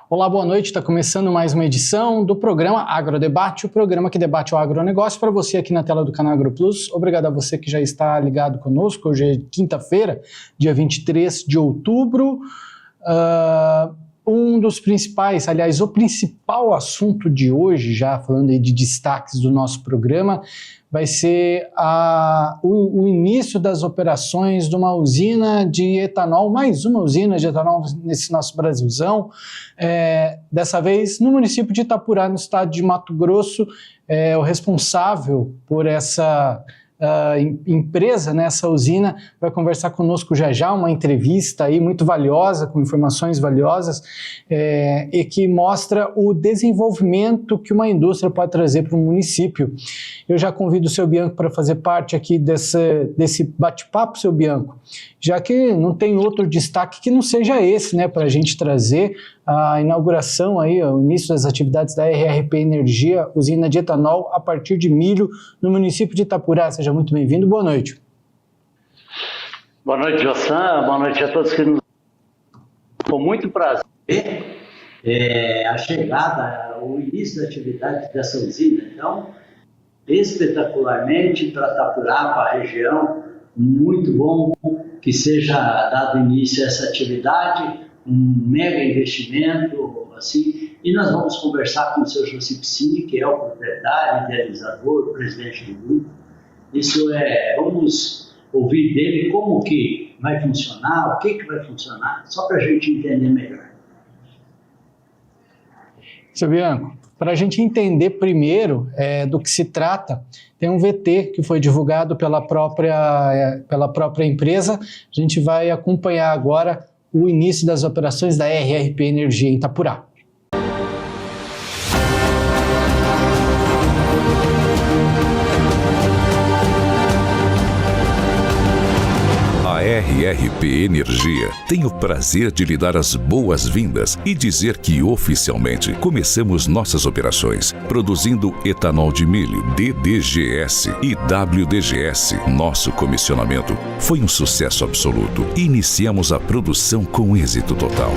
Olá, boa noite. Está começando mais uma edição do programa Agrodebate, o programa que debate o agronegócio para você aqui na tela do canal AgroPlus. Obrigado a você que já está ligado conosco. Hoje é quinta-feira, dia 23 de outubro. Um dos principais, aliás, o principal assunto de hoje, já falando aí de destaques do nosso programa, vai ser o início das operações de uma usina de etanol, mais uma usina de etanol nesse nosso Brasilzão, dessa vez no município de Itapurá, no estado de Mato Grosso. O responsável por essa empresa, né, essa usina, vai conversar conosco já, uma entrevista aí muito valiosa, com informações valiosas, e que mostra o desenvolvimento que uma indústria pode trazer para o município. Eu já convido o seu Bianco para fazer parte aqui desse bate-papo, seu Bianco, já que não tem outro destaque que não seja esse, né, para a gente trazer a inauguração aí, o início das atividades da RRP Energia, usina de etanol a partir de milho no município de Itapurá. Seja muito bem-vindo, boa noite. Boa noite, Jossan, boa noite a todos que nos... Com muito prazer, a chegada, o início da atividade dessa usina, então, espetacularmente para Itapurá, para a região, muito bom que seja dado início a essa atividade, um mega investimento, assim, e nós vamos conversar com o seu José Piscini, que é o proprietário, idealizador, presidente do grupo. Vamos ouvir dele como que vai funcionar, o que vai funcionar, só para a gente entender melhor. Seu Bianco, para a gente entender primeiro do que se trata, tem um VT que foi divulgado pela própria empresa. A gente vai acompanhar agora o início das operações da RRP Energia em Itapurá. A RRP Energia tem o prazer de lhe dar as boas-vindas e dizer que oficialmente começamos nossas operações produzindo etanol de milho DDGS e WDGS. Nosso comissionamento foi um sucesso absoluto e iniciamos a produção com êxito total.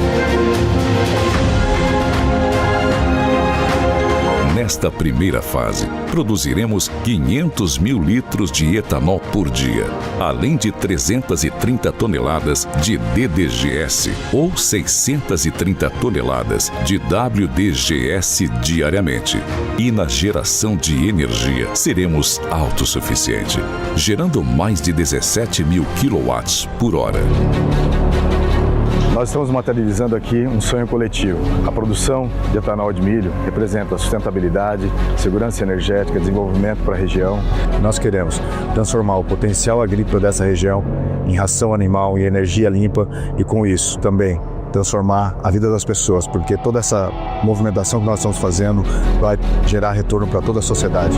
Nesta primeira fase, produziremos 500 mil litros de etanol por dia, além de 330 toneladas de DDGS ou 630 toneladas de WDGS diariamente. E na geração de energia, seremos autossuficientes, gerando mais de 17 mil quilowatts por hora. Nós estamos materializando aqui um sonho coletivo. A produção de etanol de milho representa sustentabilidade, segurança energética, desenvolvimento para a região. Nós queremos transformar o potencial agrícola dessa região em ração animal e energia limpa e, com isso, também transformar a vida das pessoas, porque toda essa movimentação que nós estamos fazendo vai gerar retorno para toda a sociedade.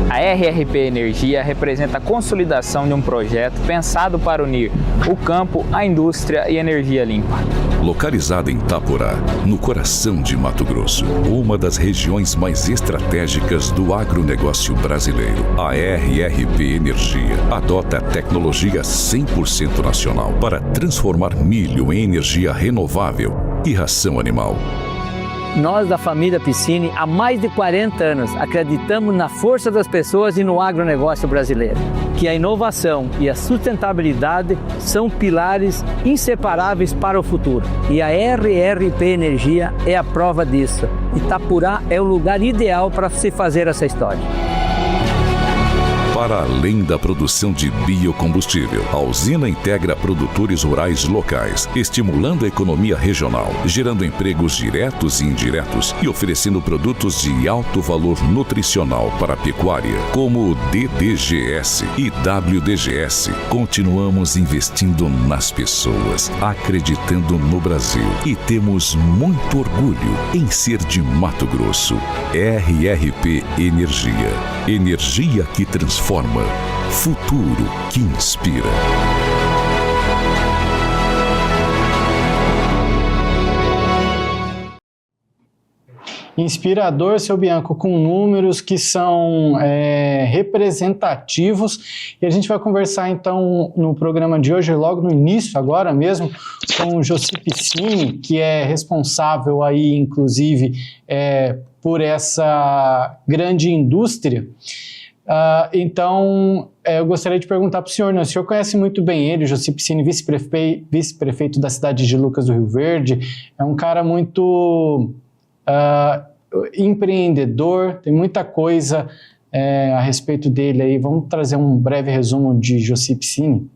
A RRP Energia representa a consolidação de um projeto pensado para unir o campo, a indústria e a energia limpa. Localizada em Itapurá, no coração de Mato Grosso, uma das regiões mais estratégicas do agronegócio brasileiro, a RRP Energia adota a tecnologia 100% nacional para transformar milho em energia renovável e ração animal. Nós da família Piscini, há mais de 40 anos, acreditamos na força das pessoas e no agronegócio brasileiro. Que a inovação e a sustentabilidade são pilares inseparáveis para o futuro. E a RRP Energia é a prova disso. Itapurá é o lugar ideal para se fazer essa história. Para além da produção de biocombustível, a usina integra produtores rurais locais, estimulando a economia regional, gerando empregos diretos e indiretos e oferecendo produtos de alto valor nutricional para a pecuária, como o DDGS e WDGS. Continuamos investindo nas pessoas, acreditando no Brasil e temos muito orgulho em ser de Mato Grosso. RRP Energia. Energia que transforma. Futuro que inspira. Inspirador, seu Bianco, com números que são representativos. E a gente vai conversar, então, no programa de hoje, logo no início, agora mesmo, com o Joci Piscini, que é responsável aí, inclusive, por essa grande indústria. Então, eu gostaria de perguntar para o senhor, né? O senhor conhece muito bem ele, Joci Piscini, vice-prefeito da cidade de Lucas do Rio Verde, é um cara muito empreendedor, tem muita coisa a respeito dele aí. Vamos trazer um breve resumo de Joci Piscini?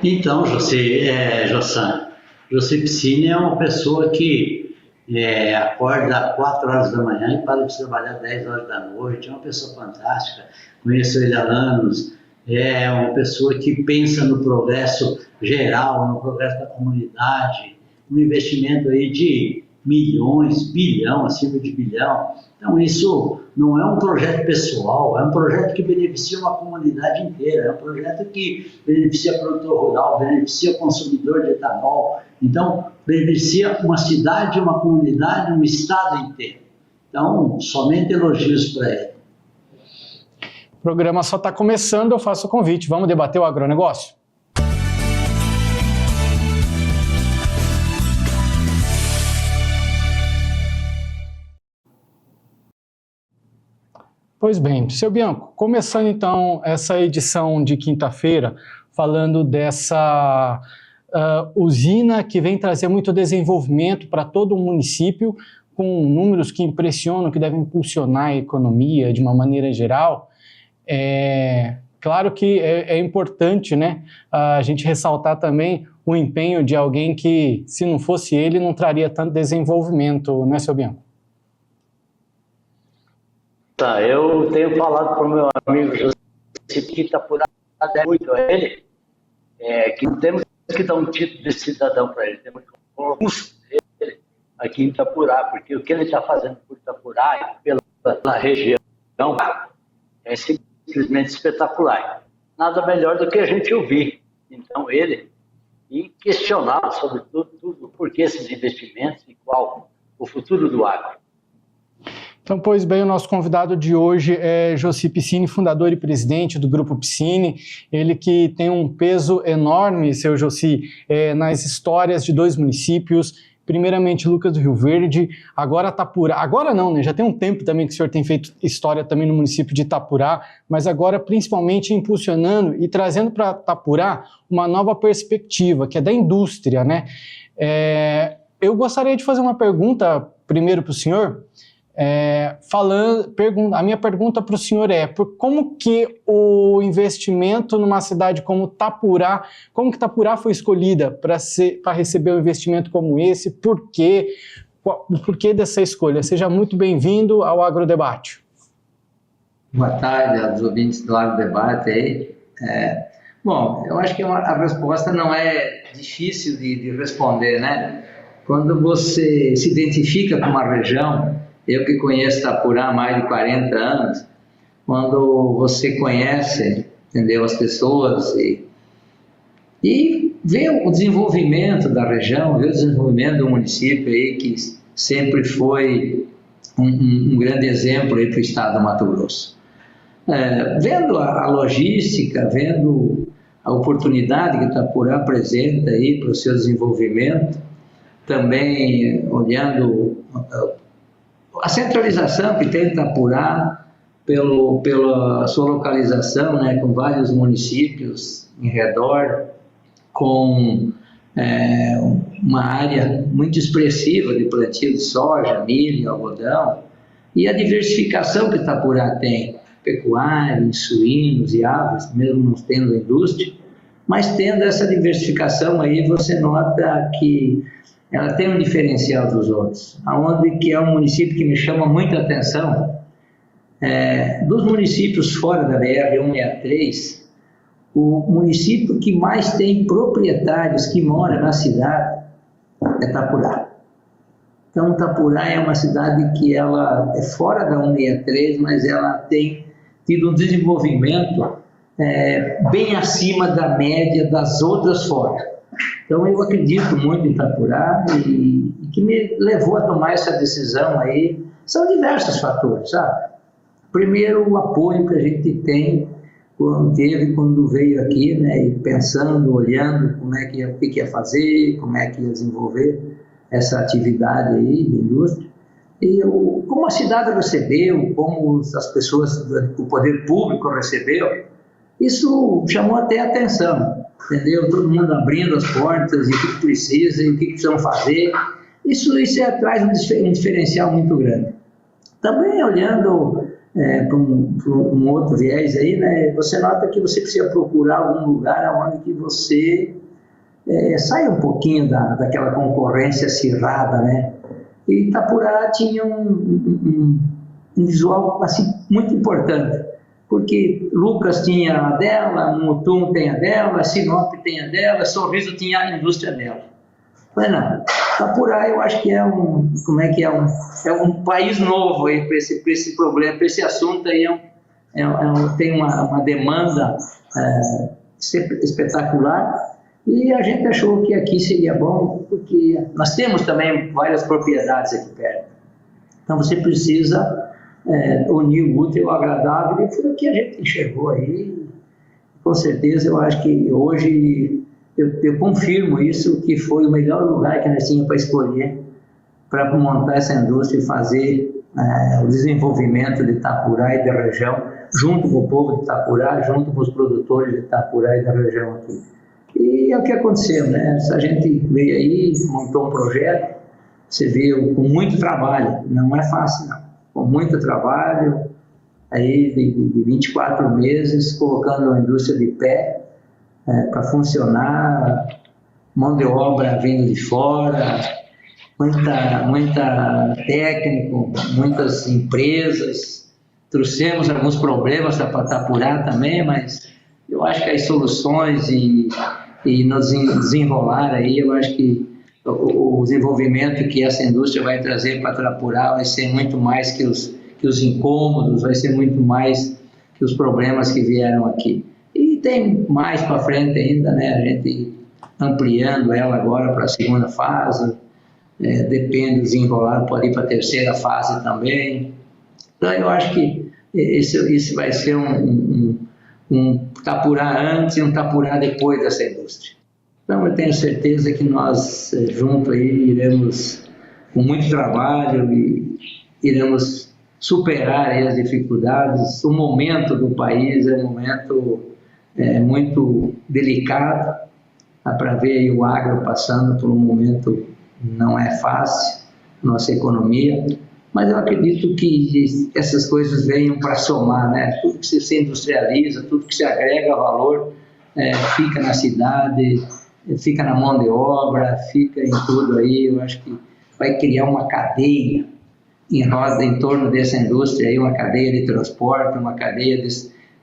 Então, Jossan, Joci Piscini é uma pessoa que acorda às 4 horas da manhã e para de trabalhar às 10 horas da noite. É uma pessoa fantástica, conheço ele há anos. É uma pessoa que pensa no progresso geral, no progresso da comunidade, um investimento aí de milhões, bilhão, acima de bilhão. Então isso não é um projeto pessoal, é um projeto que beneficia uma comunidade inteira, é um projeto que beneficia produtor rural, beneficia consumidor de etanol, então beneficia uma cidade, uma comunidade, um estado inteiro. Então, somente elogios para ele. O programa só está começando, eu faço o convite. Vamos debater o agronegócio? Pois bem, seu Bianco, começando então essa edição de quinta-feira, falando dessa usina que vem trazer muito desenvolvimento para todo o município, com números que impressionam, que devem impulsionar a economia de uma maneira geral. Claro que é importante, né, a gente ressaltar também o empenho de alguém que, se não fosse ele, não traria tanto desenvolvimento, né, seu Bianco? Tá, eu tenho falado para o meu amigo José que está por muito a ele, que não temos que dar um título de cidadão para ele, temos que dar um curso dele aqui em Itapurá, porque o que ele está fazendo por Itapurá e pela região é simplesmente espetacular. Nada melhor do que a gente ouvir, então, ele e questionar sobre tudo por que esses investimentos e qual o futuro do agro. Então, pois bem, o nosso convidado de hoje é Joci Piscini, fundador e presidente do Grupo Piscini. Ele que tem um peso enorme, seu Joci, nas histórias de dois municípios, primeiramente Lucas do Rio Verde, agora Itapurá. Agora não, né? Já tem um tempo também que o senhor tem feito história também no município de Itapurá, mas agora principalmente impulsionando e trazendo para Itapurá uma nova perspectiva, que é da indústria, né? Eu gostaria de fazer uma pergunta primeiro para o senhor. A minha pergunta para o senhor como que o investimento numa cidade como Itapurá, como que Itapurá foi escolhida para receber um investimento como esse, por quê? O porquê dessa escolha? Seja muito bem-vindo ao Agrodebate. Boa tarde aos ouvintes do Agrodebate aí. Bom, eu acho que a resposta não é difícil de responder, né? Quando você se identifica com uma região, eu que conheço Itapurá há mais de 40 anos, quando você conhece, entendeu, as pessoas e vê o desenvolvimento da região, vê o desenvolvimento do município aí, que sempre foi um grande exemplo aí para o estado do Mato Grosso. Vendo a logística, vendo a oportunidade que Itapurá apresenta aí para o seu desenvolvimento, também olhando a centralização que tem Itapurá pela sua localização, né, com vários municípios em redor, com uma área muito expressiva de plantio de soja, milho, algodão, e a diversificação que Itapurá tem, pecuária, suínos e aves, mesmo não tendo a indústria, mas tendo essa diversificação aí, você nota que ela tem um diferencial dos outros, aonde que é um município que me chama muita atenção. Dos municípios fora da BR-163, o município que mais tem proprietários que moram na cidade é Itapurá. Então, Itapurá é uma cidade que ela é fora da 163, mas ela tem tido um desenvolvimento bem acima da média das outras fora. Então eu acredito muito em Itapurá e que me levou a tomar essa decisão aí são diversos fatores, sabe? Primeiro, o apoio que a gente teve quando veio aqui, né, e pensando, olhando como é que o que ia fazer, como é que ia desenvolver essa atividade aí de indústria. E como a cidade recebeu, como as pessoas, o poder público recebeu, isso chamou até a atenção, entendeu? Todo mundo abrindo as portas, e o que precisa, e o que precisam fazer. Isso traz um diferencial muito grande. Também olhando para um outro viés aí, né, você nota que você precisa procurar algum lugar onde que você saia um pouquinho daquela concorrência acirrada, né? E Itapurá tinha um visual assim, muito importante, porque Lucas tinha a dela, Mutum tem a dela, Sinop tem a dela, Sorriso tinha a indústria dela. Mas não, Itapurá eu acho que é um país novo aí para esse problema, para esse assunto aí tem uma demanda espetacular. E a gente achou que aqui seria bom, porque nós temos também várias propriedades aqui perto. Então você precisa unir o útil ao agradável, e foi o que a gente enxergou aí. Com certeza eu acho que hoje eu confirmo isso, que foi o melhor lugar que nós tínhamos para escolher para montar essa indústria e fazer o desenvolvimento de Itapurá e da região, junto com o povo de Itapurá, junto com os produtores de Itapurá e da região aqui. E é o que aconteceu, né? A gente veio aí, montou um projeto, você viu, com muito trabalho, não é fácil não, com muito trabalho, aí de 24 meses, colocando a indústria de pé para funcionar, mão de obra vindo de fora, muita técnico, muitas empresas, trouxemos alguns problemas para Itapurá também, mas eu acho que as soluções e nos desenrolar aí, eu acho que o desenvolvimento que essa indústria vai trazer para Itapurá vai ser muito mais que os incômodos, vai ser muito mais que os problemas que vieram aqui. E tem mais para frente ainda, né? A gente ampliando ela agora para a segunda fase, depende do desenrolar, pode ir para a terceira fase também. Então eu acho que isso vai ser um Itapurá antes e um Itapurá depois dessa indústria. Então eu tenho certeza que nós juntos aí iremos, com muito trabalho, e iremos superar aí as dificuldades. O momento do país é um momento muito delicado, dá para ver aí o agro passando por um momento não é fácil, nossa economia, mas eu acredito que essas coisas venham para somar, né? Tudo que se industrializa, tudo que se agrega valor, fica na cidade, fica na mão de obra, fica em tudo aí. Eu acho que vai criar uma cadeia em torno dessa indústria, aí, uma cadeia de transporte, uma cadeia de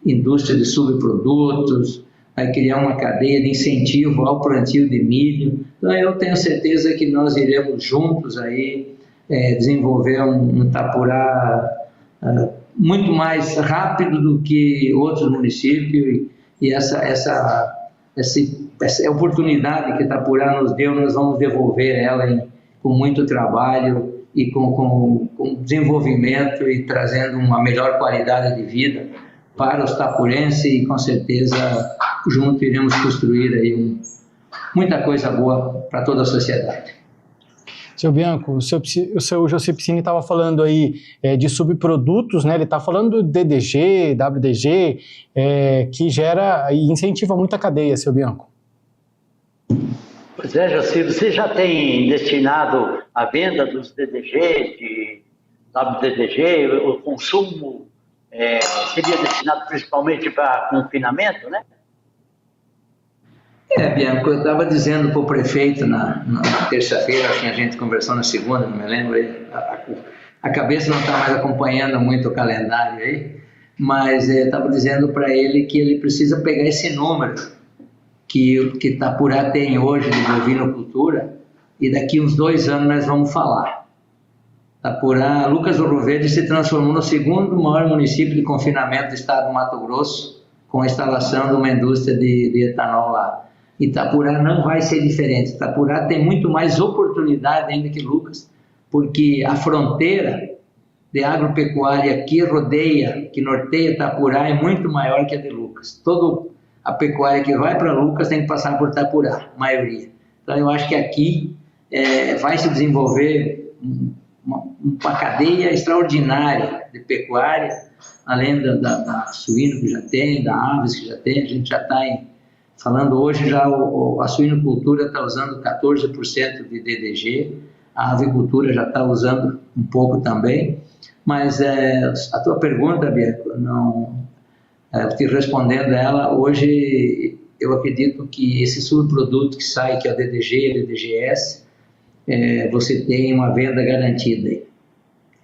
indústria de subprodutos, vai criar uma cadeia de incentivo ao plantio de milho. Então eu tenho certeza que nós iremos juntos aí desenvolver um Itapurá muito mais rápido do que outros municípios, e essa oportunidade que Itapurá nos deu, nós vamos devolver ela com muito trabalho e com desenvolvimento, e trazendo uma melhor qualidade de vida para os tapurenses, e com certeza juntos iremos construir aí muita coisa boa para toda a sociedade. Seu Bianco, o seu José Piscini estava falando aí de subprodutos, né? Ele está falando do DDG, WDG, que gera e incentiva muita cadeia, seu Bianco. Pois é, José, você já tem destinado a venda dos DDG, de WDG, o consumo seria destinado principalmente para confinamento, né? Bianco, eu estava dizendo para o prefeito na terça-feira, acho que a gente conversou na segunda, não me lembro, a cabeça não está mais acompanhando muito o calendário aí, mas estava dizendo para ele que ele precisa pegar esse número que Itapurá tem hoje de bovinocultura, e daqui uns 2 anos nós vamos falar. Itapurá, Lucas do Rio Verde se transformou no segundo maior município de confinamento do estado do Mato Grosso, com a instalação de uma indústria de etanol lá. Itapurá não vai ser diferente. Itapurá tem muito mais oportunidade ainda que Lucas, porque a fronteira de agropecuária que rodeia, que norteia Itapurá é muito maior que a de Lucas. Toda a pecuária que vai para Lucas tem que passar por Itapurá, a maioria. Então eu acho que aqui vai se desenvolver uma cadeia extraordinária de pecuária, além da suíno que já tem, da aves que já tem. A gente já está falando hoje, já a suinocultura está usando 14% de DDG, a avicultura já está usando um pouco também, mas a tua pergunta, Bianco, te respondendo ela, hoje eu acredito que esse subproduto que sai, que é o DDG e o DDGS, você tem uma venda garantida.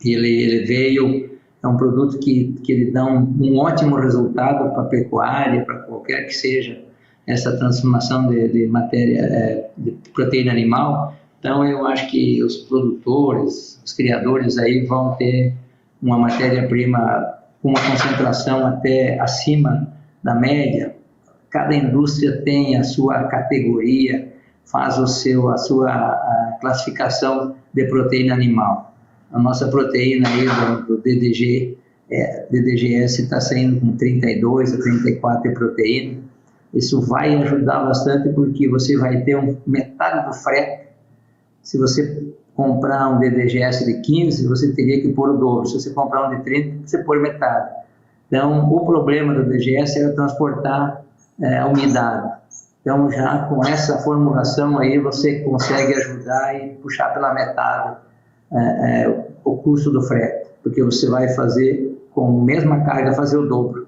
Ele veio, é um produto que ele dá um ótimo resultado para a pecuária, para qualquer que seja essa transformação de matéria, de proteína animal. Então eu acho que os produtores, os criadores aí vão ter uma matéria-prima com uma concentração até acima da média. Cada indústria tem a sua categoria, faz a sua classificação de proteína animal. A nossa proteína aí do DDGS está saindo com 32 a 34 de proteína. Isso vai ajudar bastante, porque você vai ter metade do frete. Se você comprar um DDGS de 15, você teria que pôr o dobro. Se você comprar um de 30, você pôr metade. Então, o problema do DDGS era transportar a umidade. Então, já com essa formulação aí, você consegue ajudar e puxar pela metade o custo do frete, porque você vai fazer, com a mesma carga, fazer o dobro.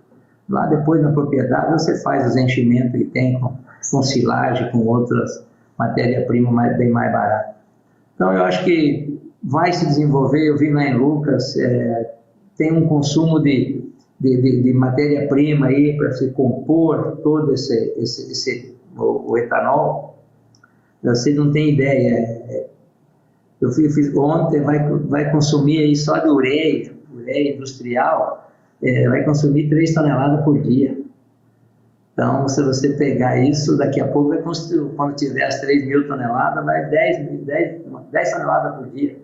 Lá depois, na propriedade, você faz os enchimentos que tem com silagem, com outras matérias-primas bem mais baratas. Então, eu acho que vai se desenvolver. Eu vi lá em Lucas, tem um consumo de matéria-prima aí para se compor todo o etanol. Você não tem ideia. Eu fiz ontem, vai consumir aí só de ureia industrial, vai consumir 3 toneladas por dia. Então, se você pegar isso, daqui a pouco, quando tiver as 3.000 toneladas, vai 10 toneladas por dia.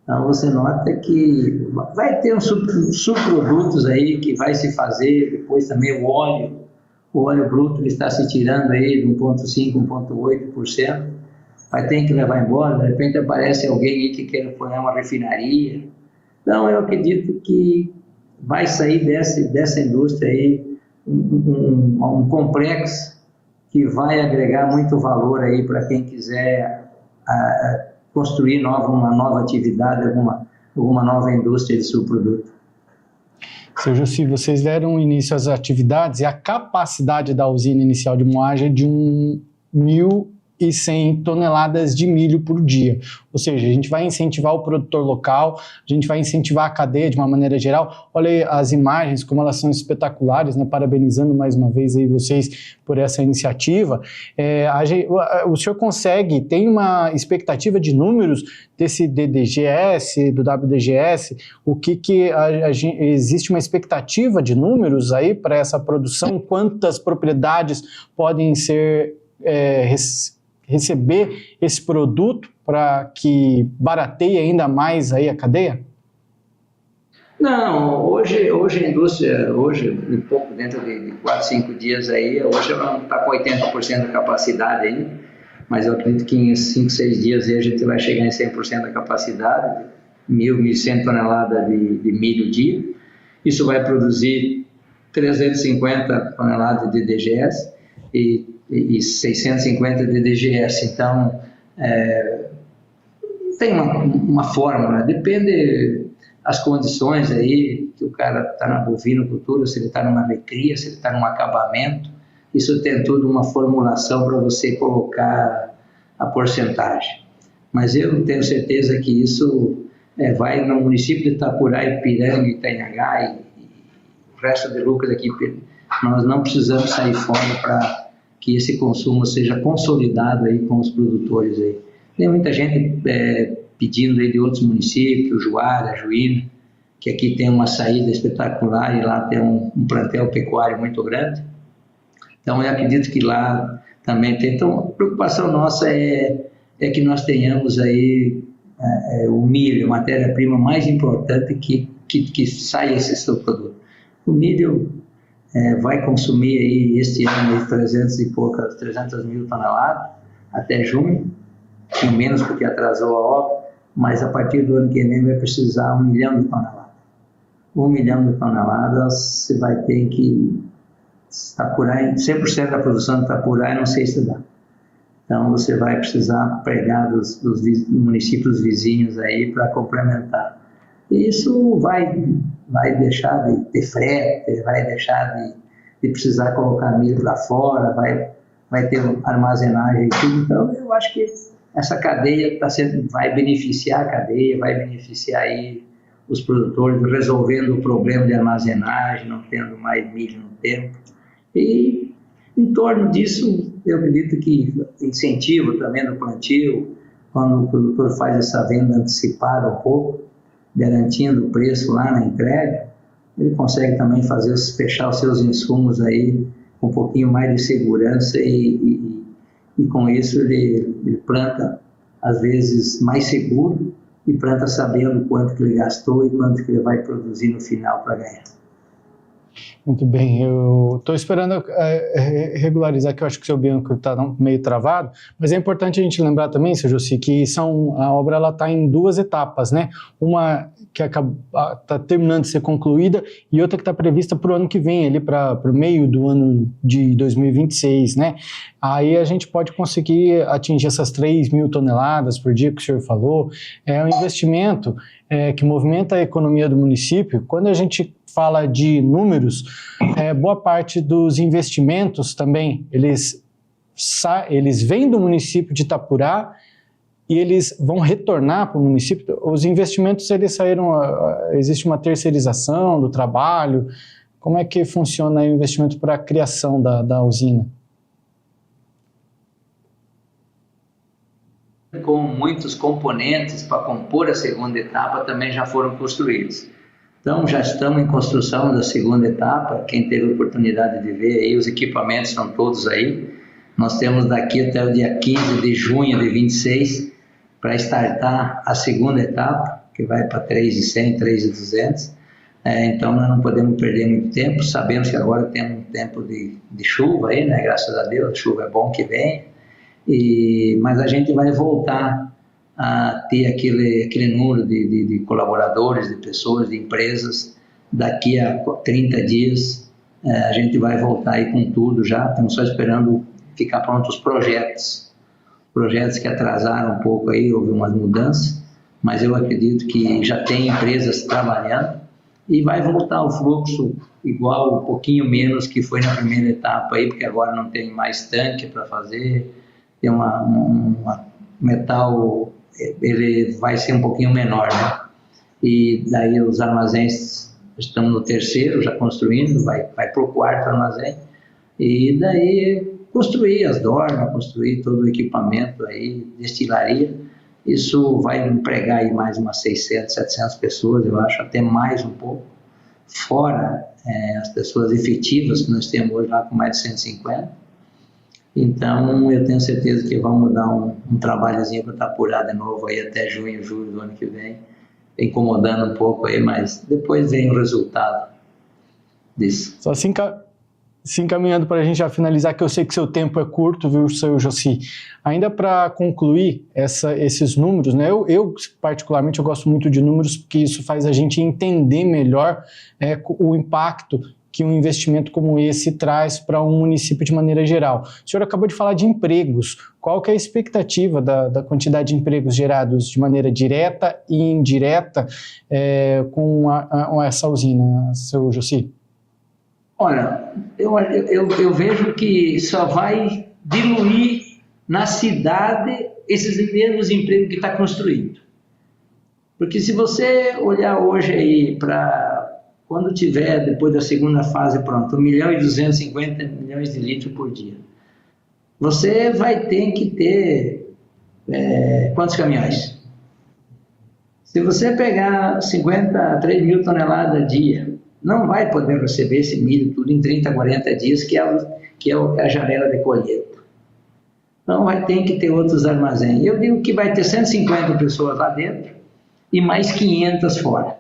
Então, você nota que vai ter uns subprodutos aí que vai se fazer, depois também o óleo bruto que está se tirando aí de 1,5%, 1,8%, vai ter que levar embora. De repente aparece alguém aí que quer pôr uma refinaria. Então, eu acredito que vai sair dessa indústria aí um complexo que vai agregar muito valor aí para quem quiser construir uma nova atividade, alguma nova indústria de subproduto. Seu Jussi, vocês deram início às atividades e a capacidade da usina inicial de moagem é de 1.100 toneladas de milho por dia. Ou seja, a gente vai incentivar o produtor local, a gente vai incentivar a cadeia de uma maneira geral. Olha aí as imagens, como elas são espetaculares, né? Parabenizando mais uma vez aí vocês por essa iniciativa. O senhor tem uma expectativa de números desse DDGS, do WDGS? Existe uma expectativa de números aí para essa produção? Quantas propriedades podem ser receber esse produto para que barateie ainda mais aí a cadeia? Não, hoje a indústria, um pouco dentro de 4, 5 dias aí, hoje ela está com 80% da capacidade aí, mas eu acredito que em 5, 6 dias aí a gente vai chegar em 100% da capacidade, 1.100 toneladas de milho dia. Isso vai produzir 350 toneladas de DDGS e 650 de DGS. Então, tem uma fórmula, depende das condições aí, que o cara está na bovinocultura, se ele está numa recria, se ele está num acabamento. Isso tem tudo uma formulação para você colocar a porcentagem. Mas eu tenho certeza que isso vai no município de Itapurá, Ipiranga, Itanhangá e o resto de Lucas aqui. Nós não precisamos sair fora para que esse consumo seja consolidado aí com os produtores aí. Tem muita gente pedindo aí de outros municípios, Juara, Juína, que aqui tem uma saída espetacular e lá tem um plantel pecuário muito grande. Então eu acredito que lá também tem. Então, a preocupação nossa é que nós tenhamos aí o milho, a matéria-prima mais importante que saia esse seu produto. O milho vai consumir aí este ano 300 mil toneladas até junho, com menos porque atrasou a obra, mas a partir do ano que vem vai precisar 1 milhão de toneladas. 1 milhão de toneladas você vai ter que Itapuraí, 100% da produção de Itapuraí não sei se dá. Então você vai precisar pegar dos municípios vizinhos aí para complementar. E isso vai deixar de ter frete, vai deixar de precisar colocar milho para fora, vai ter armazenagem e tudo. Então eu acho que essa cadeia vai beneficiar a cadeia, vai beneficiar aí os produtores, resolvendo o problema de armazenagem, não tendo mais milho no tempo. E em torno disso, eu acredito que incentivo também no plantio, quando o produtor faz essa venda antecipada um pouco, garantindo o preço lá na entrega, ele consegue também fechar os seus insumos aí com um pouquinho mais de segurança e com isso ele planta, às vezes, mais seguro e planta sabendo quanto que ele gastou e quanto que ele vai produzir no final para ganhar. Muito bem, eu estou esperando regularizar, que eu acho que o seu Bianco está meio travado, mas é importante a gente lembrar também, seu Jossi, que a obra está em 2 etapas, né? Uma que está terminando de ser concluída e outra que está prevista para o ano que vem, ali para o meio do ano de 2026, né? Aí a gente pode conseguir atingir essas 3 mil toneladas por dia que o senhor falou. É um investimento que movimenta a economia do município. Quando a gente fala de números, boa parte dos investimentos também, eles vêm do município de Itapurá e eles vão retornar para o município. Os investimentos, eles saíram, existe uma terceirização do trabalho. Como é que funciona o investimento para a criação da usina? Com muitos componentes para compor a segunda etapa também já foram construídos. Então já estamos em construção da segunda etapa. Quem teve a oportunidade de ver aí, os equipamentos estão todos aí. Nós temos daqui até o dia 15 de junho de 26 para startar a segunda etapa, que vai para 3.100, 3.200. Então nós não podemos perder muito tempo. Sabemos que agora temos um tempo de chuva aí, né? Graças a Deus, a chuva é bom que vem. Mas a gente vai voltar a ter aquele número de colaboradores, de pessoas, de empresas. Daqui a 30 dias a gente vai voltar aí com tudo já. Estamos só esperando ficar prontos os projetos que atrasaram um pouco aí, houve umas mudanças, mas eu acredito que já tem empresas trabalhando e vai voltar o fluxo igual, um pouquinho menos que foi na primeira etapa aí, porque agora não tem mais tanque para fazer. Tem uma metal, ele vai ser um pouquinho menor, né? E daí os armazéns, estamos no 3º já construindo, vai para o 4º armazém, e daí construir as dornas, construir todo o equipamento aí, destilaria. Isso vai empregar aí mais umas 600, 700 pessoas, eu acho, até mais um pouco, fora as pessoas efetivas que nós temos hoje lá com mais de 150. Então, eu tenho certeza que vamos dar um trabalhozinho para Itapurá de novo aí até junho, julho do ano que vem, incomodando um pouco aí, mas depois vem o resultado disso. Só se encaminhando para a gente já finalizar, que eu sei que seu tempo é curto, viu, seu Jossi? Ainda para concluir esses números, né? Eu particularmente, eu gosto muito de números, porque isso faz a gente entender melhor o impacto que um investimento como esse traz para um município de maneira geral. O senhor acabou de falar de empregos. Qual que é a expectativa da quantidade de empregos gerados de maneira direta e indireta com essa usina, seu Jossi? Olha, eu vejo que só vai diluir na cidade esses mesmos empregos que está construindo. Porque se você olhar hoje aí para quando tiver, depois da segunda fase, pronto, 1.250 milhões de litros por dia, você vai ter que ter quantos caminhões? Se você pegar 53 mil toneladas a dia, não vai poder receber esse milho tudo em 30, 40 dias, que é a janela de colheita. Então vai ter que ter outros armazéns. Eu digo que vai ter 150 pessoas lá dentro e mais 500 fora.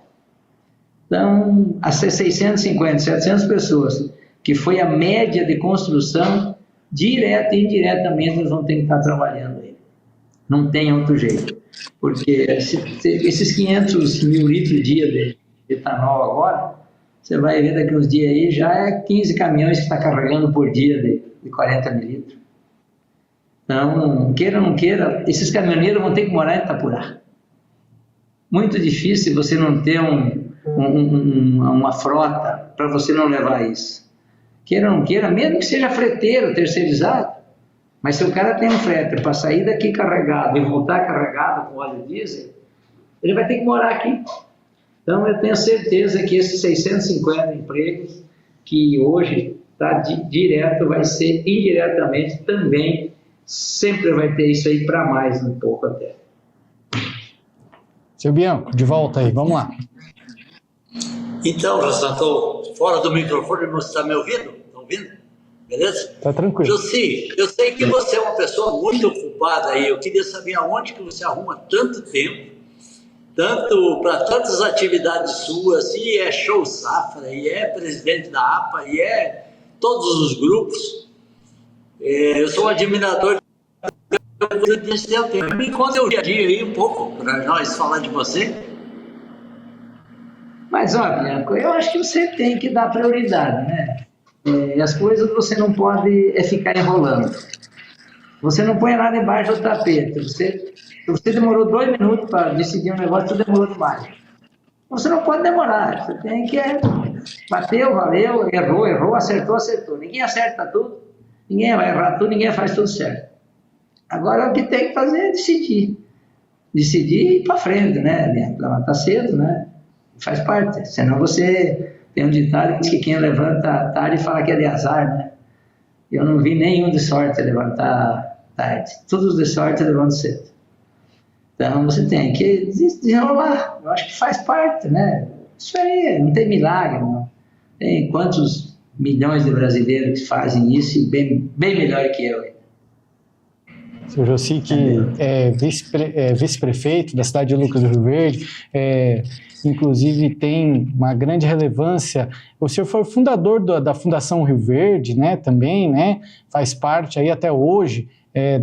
Então, as 650, 700 pessoas, que foi a média de construção, direta e indiretamente eles vão ter que estar trabalhando aí. Não tem outro jeito. Porque esses 500 mil litros dia de etanol agora, você vai ver daqui uns dias aí, já é 15 caminhões que está carregando por dia de 40 mil litros. Então, queira ou não queira, esses caminhoneiros vão ter que morar em Itapurá. Muito difícil você não ter uma frota para você não levar isso. Queira ou não queira, mesmo que seja freteiro, terceirizado, mas se o cara tem um frete para sair daqui carregado e voltar carregado com óleo diesel, ele vai ter que morar aqui. Então eu tenho certeza que esses 650 empregos que hoje está direto, vai ser indiretamente também, sempre vai ter isso aí para mais um pouco até. Seu Bianco, de volta aí, vamos lá. Então, já estou fora do microfone, não está me ouvindo? Está ouvindo? Beleza? Tá tranquilo. Jussi, eu sei que você é uma pessoa muito ocupada aí, eu queria saber aonde que você arruma tanto tempo, tanto para tantas atividades suas, e é Show Safra, e é presidente da APA, e é todos os grupos. Eu sou um admirador desse tempo. Me conta o dia a dia aí um pouco, para nós falar de você. Mas, ó, Bianco, eu acho que você tem que dar prioridade, né? As coisas você não pode ficar enrolando. Você não põe nada embaixo do tapete. Você demorou 2 minutos para decidir um negócio, você demorou demais. Você não pode demorar. Você tem que bateu, valeu, errou, acertou. Ninguém acerta tudo, ninguém vai errar tudo, ninguém faz tudo certo. Agora o que tem que fazer é decidir. Decidir e ir para frente, né? Levantar cedo, né? Faz parte. Senão você tem um ditado que diz que quem levanta tarde fala que é de azar, né? Eu não vi nenhum de sorte levantar tarde. Todos de sorte levantam cedo. Então você tem que desenrolar. Eu acho que faz parte, né? Isso aí não tem milagre, não. Tem quantos milhões de brasileiros que fazem isso e bem melhor que eu. Seu Jussi, que é vice-prefeito da cidade de Lucas do Rio Verde, inclusive tem uma grande relevância. O senhor foi fundador da Fundação Rio Verde, né, também, né, faz parte aí até hoje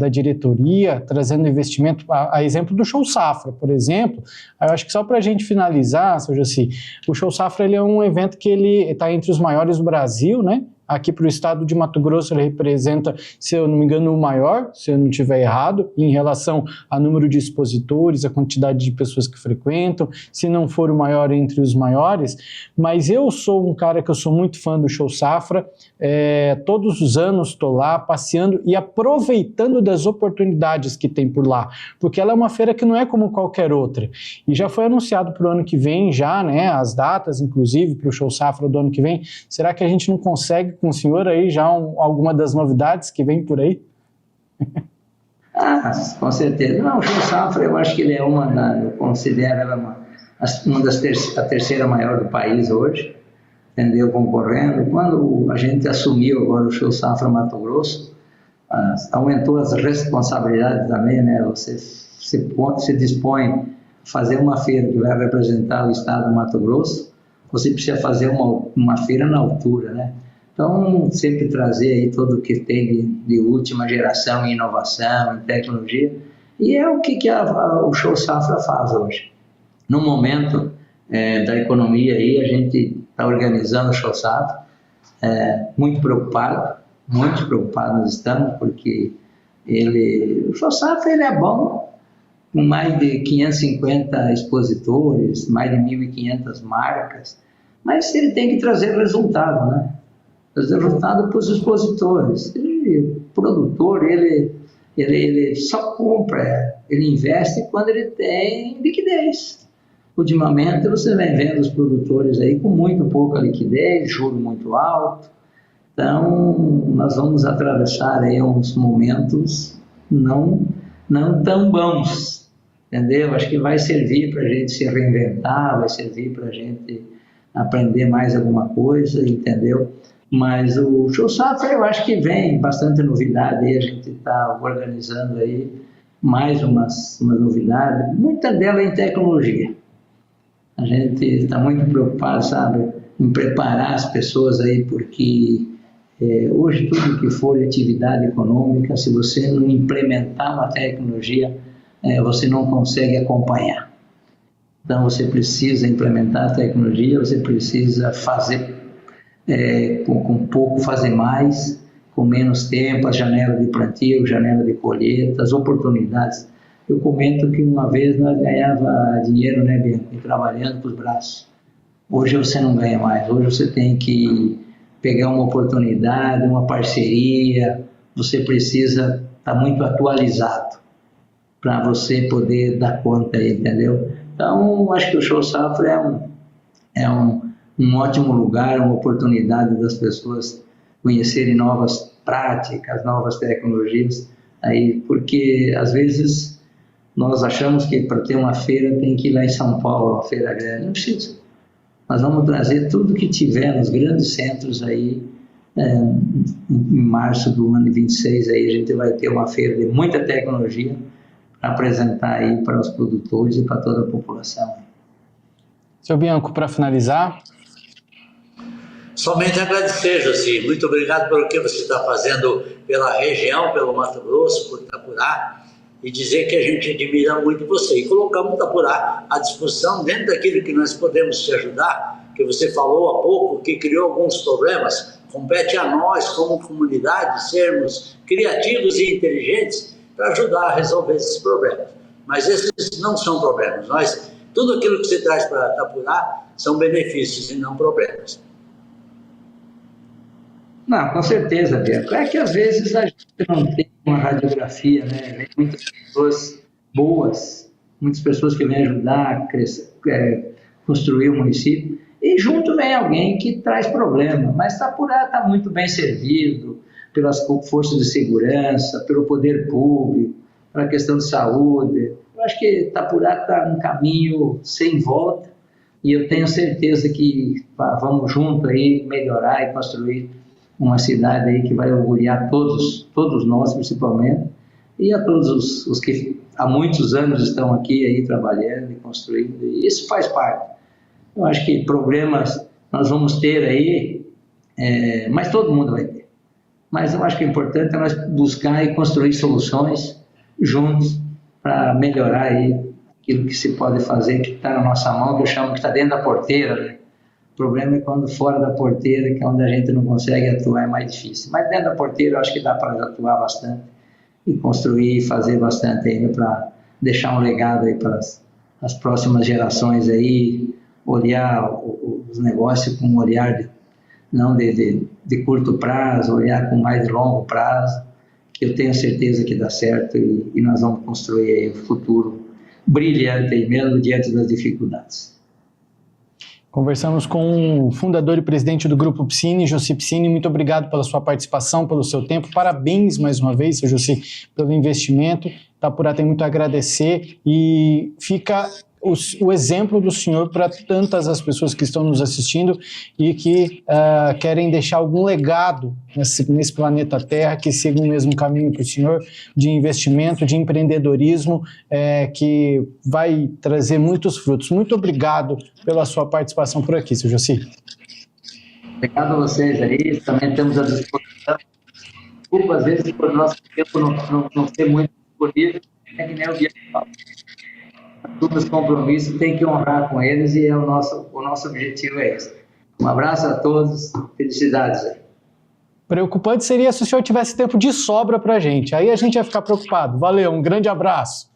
da diretoria, trazendo investimento, a exemplo do Show Safra, por exemplo. Eu acho que só para a gente finalizar, seu Jussi, o Show Safra ele é um evento que ele está entre os maiores do Brasil, né? Aqui para o estado de Mato Grosso ele representa, se eu não me engano, o maior, se eu não estiver errado, em relação ao número de expositores, a quantidade de pessoas que frequentam, se não for o maior entre os maiores. Mas eu sou um cara que eu sou muito fã do Show Safra, todos os anos estou lá passeando e aproveitando das oportunidades que tem por lá, porque ela é uma feira que não é como qualquer outra. E já foi anunciado para o ano que vem, já, né, as datas, inclusive, para o Show Safra do ano que vem. Será que a gente não consegue com o senhor aí já alguma das novidades que vem por aí? Com certeza. Não, o Show Safra, eu acho que ele é eu considero ela a terceira maior do país hoje, entendeu? Concorrendo. Quando a gente assumiu agora o Show Safra Mato Grosso, aumentou as responsabilidades também, né? Você se dispõe a fazer uma feira que vai representar o estado do Mato Grosso, você precisa fazer uma feira na altura, né? Então, sempre trazer aí tudo o que tem de última geração em inovação, em tecnologia, e é o que o Show Safra faz hoje. No momento da economia aí, a gente está organizando o Show Safra, muito preocupado nós estamos, porque o Show Safra ele é bom, com mais de 550 expositores, mais de 1.500 marcas, mas ele tem que trazer resultado, né? Trazer resultado para os expositores. O produtor, ele só compra, ele investe quando ele tem liquidez. Ultimamente você vem vendo os produtores aí com muito pouca liquidez, juro muito alto. Então nós vamos atravessar aí uns momentos não tão bons, entendeu? Acho que vai servir para a gente se reinventar, vai servir para a gente aprender mais alguma coisa, entendeu? Mas o Show Safra eu acho que vem bastante novidade aí, a gente está organizando aí mais umas novidades, muita dela em tecnologia. A gente está muito preocupado, sabe, em preparar as pessoas aí, porque hoje tudo que for atividade econômica, se você não implementar uma tecnologia, você não consegue acompanhar. Então você precisa implementar a tecnologia, você precisa fazer com pouco, fazer mais, com menos tempo, as janelas de plantio, janela de colheita, as oportunidades. Eu comento que uma vez nós ganhava dinheiro, né, Bianca, trabalhando com os braços. Hoje você não ganha mais, hoje você tem que pegar uma oportunidade, uma parceria, você precisa estar muito atualizado para você poder dar conta aí, entendeu? Então, acho que o Show Safra é um ótimo lugar, uma oportunidade das pessoas conhecerem novas práticas, novas tecnologias, aí, porque às vezes nós achamos que para ter uma feira tem que ir lá em São Paulo, uma feira grande, não precisa. Nós vamos trazer tudo que tiver nos grandes centros aí, em março do ano de 26, aí a gente vai ter uma feira de muita tecnologia para apresentar aí para os produtores e para toda a população. Seu Bianco, para finalizar... Somente agradecer, Josi. Muito obrigado pelo que você está fazendo pela região, pelo Mato Grosso, por Itapurá, e dizer que a gente admira muito você. E colocamos Itapurá à disposição dentro daquilo que nós podemos te ajudar, que você falou há pouco, que criou alguns problemas. Compete a nós, como comunidade, sermos criativos e inteligentes para ajudar a resolver esses problemas. Mas esses não são problemas. Tudo aquilo que você traz para Itapurá são benefícios e não problemas. Não, com certeza, Bianco. É que às vezes a gente não tem uma radiografia, né? Vem muitas pessoas boas, muitas pessoas que vêm ajudar a construir o município, e junto vem alguém que traz problema. Mas Itapurá está muito bem servido pelas forças de segurança, pelo poder público, pela questão de saúde. Eu acho que Itapurá está num caminho sem volta, e eu tenho certeza que vamos junto aí melhorar e construir uma cidade aí que vai orgulhar todos nós principalmente, e a todos os que há muitos anos estão aqui aí trabalhando e construindo, e isso faz parte. Eu acho que problemas nós vamos ter aí, mas todo mundo vai ter. Mas eu acho que o importante é nós buscar e construir soluções juntos para melhorar aí aquilo que se pode fazer, que está na nossa mão, que eu chamo que está dentro da porteira, né? O problema é quando fora da porteira, que é onde a gente não consegue atuar, é mais difícil. Mas dentro da porteira eu acho que dá para atuar bastante e construir e fazer bastante ainda para deixar um legado aí para as próximas gerações aí, olhar os negócios com um olhar não de curto prazo, olhar com mais longo prazo, que eu tenho certeza que dá certo e nós vamos construir aí um futuro brilhante aí mesmo diante das dificuldades. Conversamos com o fundador e presidente do Grupo Piscine, Josi Piscine. Muito obrigado pela sua participação, pelo seu tempo. Parabéns mais uma vez, seu Josi, pelo investimento. Itapurá tem muito a agradecer e fica o exemplo do senhor para tantas as pessoas que estão nos assistindo e que querem deixar algum legado nesse planeta Terra, que siga o mesmo caminho que o senhor, de investimento, de empreendedorismo, que vai trazer muitos frutos. Muito obrigado pela sua participação por aqui, seu Josi. Obrigado a vocês aí, também temos à disposição. Desculpa, às vezes, por nosso tempo não ser muito disponível, é que nem o Bianco fala. Todos os compromissos tem que honrar com eles e o nosso objetivo é esse. Um abraço a todos, felicidades aí. Preocupante seria se o senhor tivesse tempo de sobra para a gente, aí a gente ia ficar preocupado. Valeu, um grande abraço.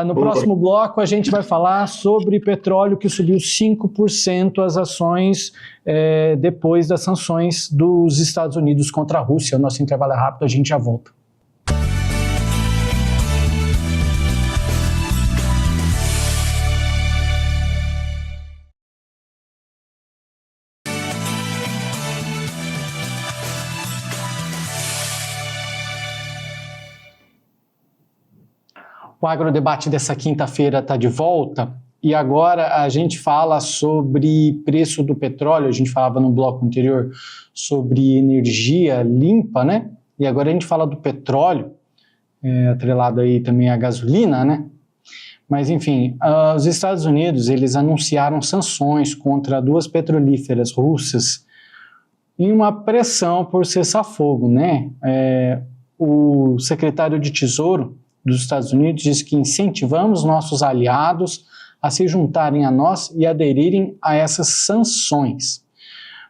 No próximo bloco a gente vai falar sobre petróleo que subiu 5% as ações depois das sanções dos Estados Unidos contra a Rússia. O nosso intervalo é rápido, a gente já volta. O Agrodebate dessa quinta-feira está de volta E agora a gente fala sobre preço do petróleo, a gente falava no bloco anterior sobre energia limpa, né? E agora a gente fala do petróleo, atrelado aí também à gasolina, né? Mas enfim, os Estados Unidos, eles anunciaram sanções contra 2 petrolíferas russas em uma pressão por cessar-fogo, né? O secretário de Tesouro dos Estados Unidos diz que incentivamos nossos aliados a se juntarem a nós e aderirem a essas sanções.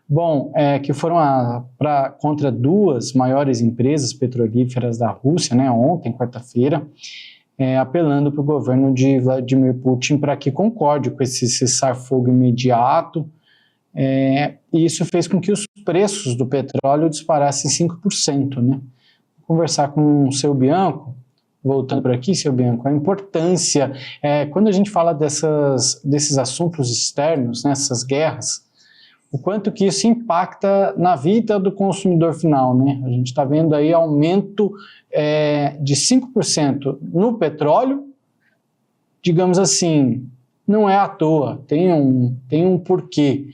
Bom, que foram contra 2 maiores empresas petrolíferas da Rússia, né, ontem, quarta-feira, apelando para o governo de Vladimir Putin para que concorde com esse cessar-fogo imediato. E isso fez com que os preços do petróleo disparassem 5%, né? Vou conversar com o seu Bianco. Voltando por aqui, seu Bianco, a importância, quando a gente fala desses assuntos externos, nessas guerras, o quanto que isso impacta na vida do consumidor final, né? A gente está vendo aí aumento de 5% no petróleo, digamos assim, não é à toa, tem um porquê,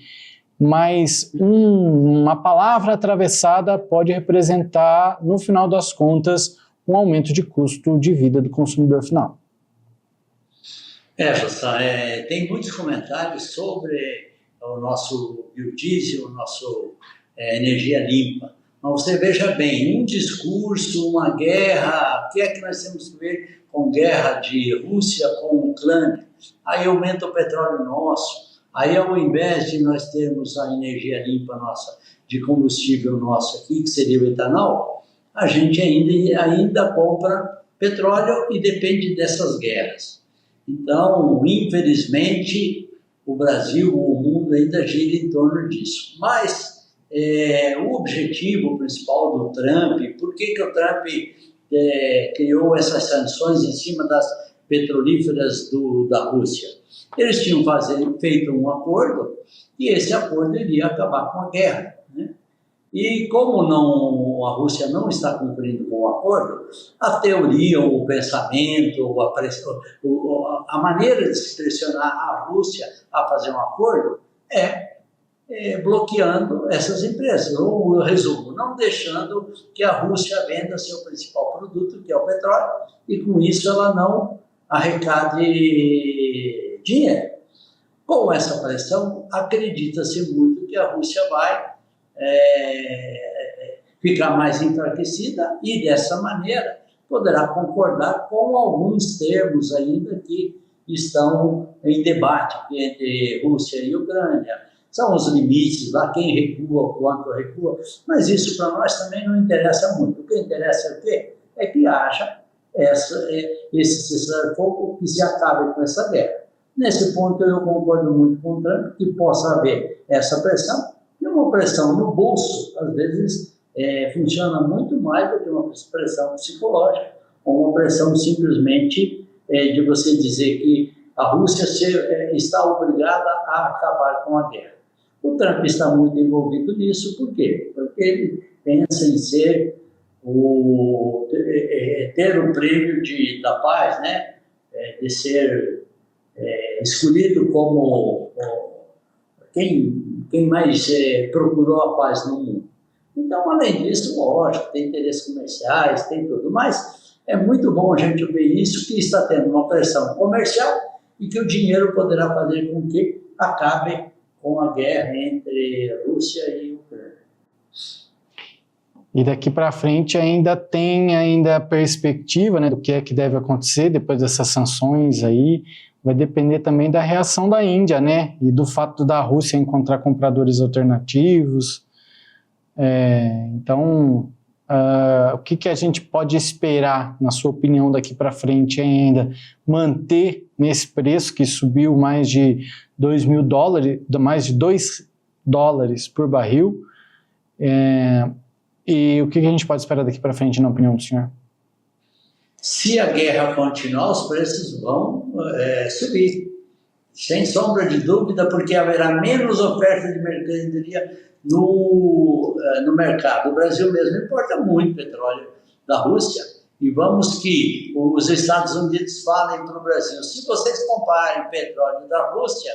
mas uma palavra atravessada pode representar, no final das contas, um aumento de custo de vida do consumidor final. José, tem muitos comentários sobre o nosso biodiesel, o nosso energia limpa. Mas você veja bem, um discurso, uma guerra, o que é que nós temos que ver com guerra de Rússia com Ucrânia? Aí aumenta o petróleo nosso, aí ao invés de nós termos a energia limpa nossa, de combustível nosso aqui, que seria o etanol, a gente ainda compra petróleo e depende dessas guerras. Então, infelizmente, o Brasil, o mundo ainda gira em torno disso. Mas o objetivo principal do Trump, por que o Trump criou essas sanções em cima das petrolíferas da Rússia? Eles tinham feito um acordo e esse acordo iria acabar com a guerra, né? E como a Rússia não está cumprindo com o acordo, a teoria, o pensamento, a maneira de se pressionar a Rússia a fazer um acordo bloqueando essas empresas, ou resumo, não deixando que a Rússia venda seu principal produto, que é o petróleo, e com isso ela não arrecade dinheiro. Com essa pressão, acredita-se muito que a Rússia vai ficar mais enfraquecida e, dessa maneira, poderá concordar com alguns termos ainda que estão em debate entre Rússia e Ucrânia. São os limites lá, quem recua, quanto recua, mas isso para nós também não interessa muito. O que interessa é o quê? É que haja esse cessar-fogo que se acabe com essa guerra. Nesse ponto eu concordo muito com o Trump, que possa haver essa pressão, e uma pressão no bolso, às vezes, funciona muito mais do que uma pressão psicológica, ou uma pressão simplesmente de você dizer que a Rússia está obrigada a acabar com a guerra. O Trump está muito envolvido nisso, por quê? Porque ele pensa em ter o prêmio da paz, né? De ser escolhido como quem mais procurou a paz no mundo. Então, além disso, lógico, tem interesses comerciais, tem tudo, mas é muito bom a gente ver isso, que está tendo uma pressão comercial e que o dinheiro poderá fazer com que acabe com a guerra entre Rússia e Ucrânia. E daqui para frente ainda tem a perspectiva, né, do que é que deve acontecer depois dessas sanções aí. Vai depender também da reação da Índia, né, e do fato da Rússia encontrar compradores alternativos. Então, o que a gente pode esperar, na sua opinião, daqui para frente ainda? Manter nesse preço que subiu mais de $2.000, mais de $2 por barril? E o que a gente pode esperar daqui para frente, na opinião do senhor? Se a guerra continuar, os preços vão subir, sem sombra de dúvida, porque haverá menos oferta de mercadoria no mercado. O Brasil mesmo importa muito petróleo da Rússia e vamos que os Estados Unidos falem para o Brasil, se vocês comprarem petróleo da Rússia,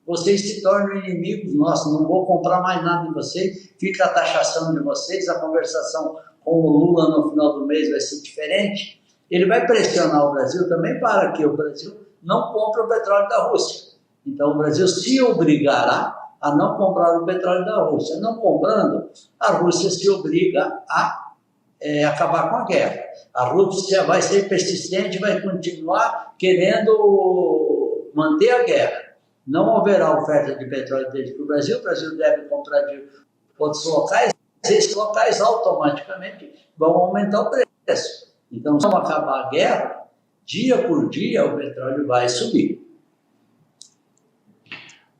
vocês se tornam inimigos nossos, não vou comprar mais nada de vocês, fica a taxação de vocês, a conversação com o Lula no final do mês vai ser diferente. Ele vai pressionar o Brasil também para que o Brasil não compre o petróleo da Rússia. Então o Brasil se obrigará a não comprar o petróleo da Rússia. Não comprando, a Rússia se obriga a acabar com a guerra. A Rússia vai ser persistente, vai continuar querendo manter a guerra. Não haverá oferta de petróleo dele para o Brasil deve comprar de outros locais, esses locais automaticamente vão aumentar o preço. Então, se não acabar a guerra, dia por dia o petróleo vai subir.